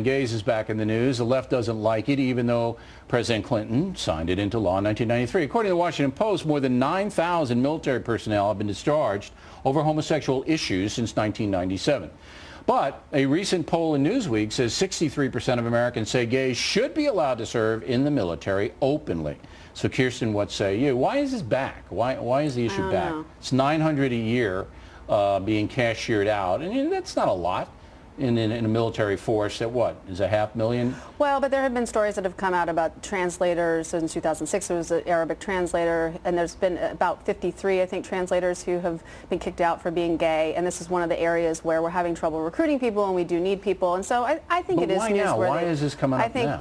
Gays is back in the news. The left doesn't like it, even though President Clinton signed it into law in 1993. According to the Washington Post, more than 9,000 military personnel have been discharged over homosexual issues since 1997. But a recent poll in Newsweek says 63% of Americans say gays should be allowed to serve in the military openly. So Kirsten, what say you? Why is this back? Why is the issue back? It's $900 a year being cashiered out, and that's not a lot. In a military force that is a 500,000? Well, but there have been stories that have come out about translators. In 2006 there was an Arabic translator, and there's been about 53, I think, translators who have been kicked out for being gay, and this is one of the areas where we're having trouble recruiting people, and we do need people, and so I think it is newsworthy. Why now? Why is this coming up now? I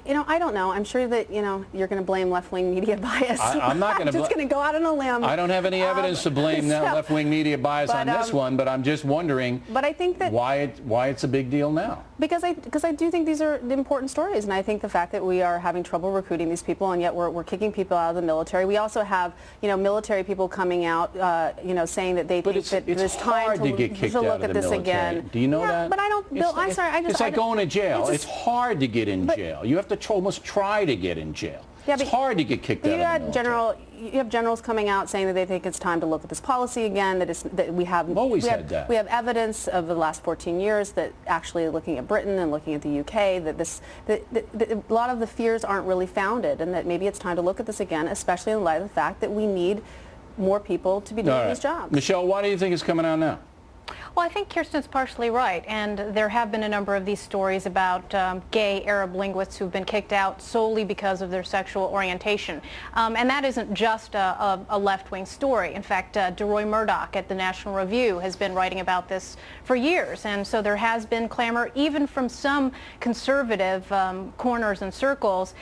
think, I don't know. I'm sure that, you're going to blame left-wing media bias. I'm not going to. I'm just going to go out on a limb. I don't have any evidence to blame that left-wing media bias on this one, but I'm just wondering I think that why it's a big deal now. Because I do think these are important stories, and I think the fact that we are having trouble recruiting these people, and yet we're kicking people out of the military. We also have, military people coming out, saying that they think that it's time to get kicked out of the military. Again. Do you know that? But I don't, Bill, I'm sorry. It's like going to jail. It's hard to get in jail. You have to almost try to get in jail. Yeah, it's hard to get kicked out of the military. You have generals coming out saying that they think it's time to look at this policy again. That we have always had that. We have evidence of the last 14 years that actually looking at Britain and looking at the UK that a lot of the fears aren't really founded, and that maybe it's time to look at this again, especially in light of the fact that we need more people to be doing these jobs. Michelle, why do you think it's coming out now? Well, I think Kirsten's partially right, and there have been a number of these stories about gay Arab linguists who've been kicked out solely because of their sexual orientation. And that isn't just a left-wing story. In fact, DeRoy Murdoch at the National Review has been writing about this for years, and so there has been clamor even from some conservative corners and circles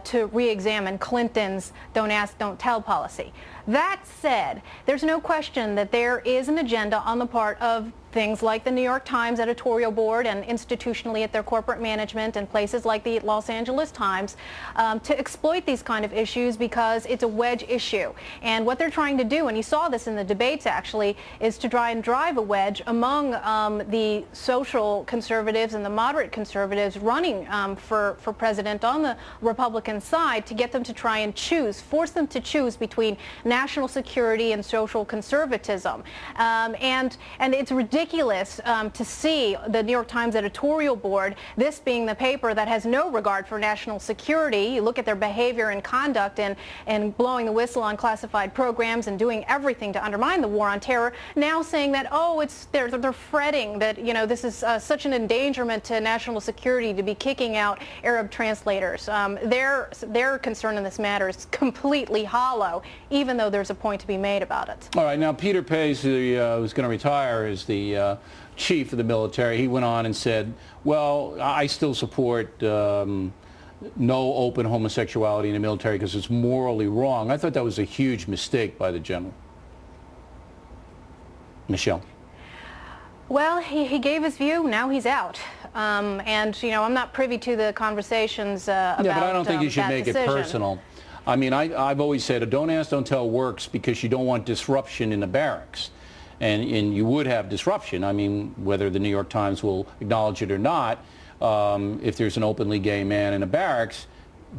to re-examine Clinton's don't ask, don't tell policy. That said, there's no question that there is an agenda on the part of things like the New York Times editorial board and institutionally at their corporate management and places like the Los Angeles Times to exploit these kind of issues because it's a wedge issue. And what they're trying to do, and you saw this in the debates actually, is to try and drive a wedge among the social conservatives and the moderate conservatives running for president on the Republican side, to get them to try and force them to choose between national security and social conservatism. And it's ridiculous to see the New York Times editorial board, this being the paper that has no regard for national security. You look at their behavior and conduct and blowing the whistle on classified programs and doing everything to undermine the war on terror, now saying that, they're fretting that, this is such an endangerment to national security to be kicking out Arab translators. Their concern in this matter is completely hollow, even though there's a point to be made about it. All right, now Peter Pace, who's going to retire, is the chief of the military. He went on and said, well, I still support no open homosexuality in the military because it's morally wrong. I thought that was a huge mistake by the general. Michelle? Well, he gave his view. Now he's out. And, I'm not privy to the conversations about Yeah, but I don't think you should make decision. it personal. I mean, I've always said a don't ask, don't tell works because you don't want disruption in the barracks. And you would have disruption. I mean, whether the New York Times will acknowledge it or not, if there's an openly gay man in a barracks,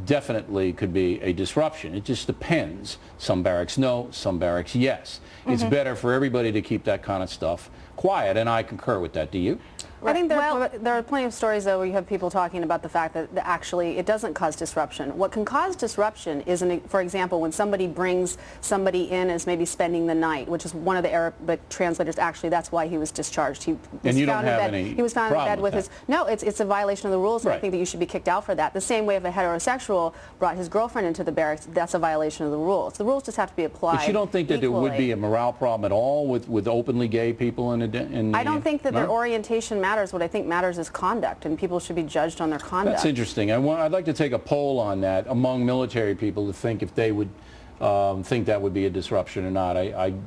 definitely could be a disruption. It just depends. Some barracks no, some barracks yes. It's better for everybody to keep that kind of stuff quiet, and I concur with that. Do you? I think there are plenty of stories, though, where you have people talking about the fact that actually it doesn't cause disruption. What can cause disruption is, for example, when somebody brings somebody in as maybe spending the night, which is one of the Arabic translators. Actually, that's why he was discharged. He was found in bed with his. No, it's a violation of the rules, and I think that you should be kicked out for that. The same way if a heterosexual brought his girlfriend into the barracks, that's a violation of the rules. The rules just have to be applied. But you don't think that there would be a morale problem at all with openly gay people in the? I don't think that their orientation matters. What I think matters is conduct, and people should be judged on their conduct. That's interesting. I'd like to take a poll on that among military people to think if they would think that would be a disruption or not.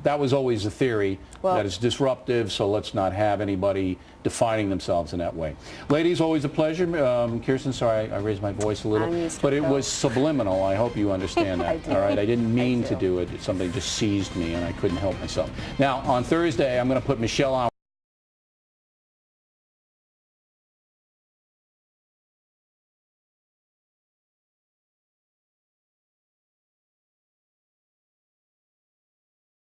That was always a theory, that it's disruptive, so let's not have anybody defining themselves in that way. Ladies, always a pleasure. Kirsten, sorry I raised my voice a little, but it was subliminal. I hope you understand that. All right, I didn't mean to do it. Something just seized me and I couldn't help myself. Now, on Thursday, I'm going to put Michelle on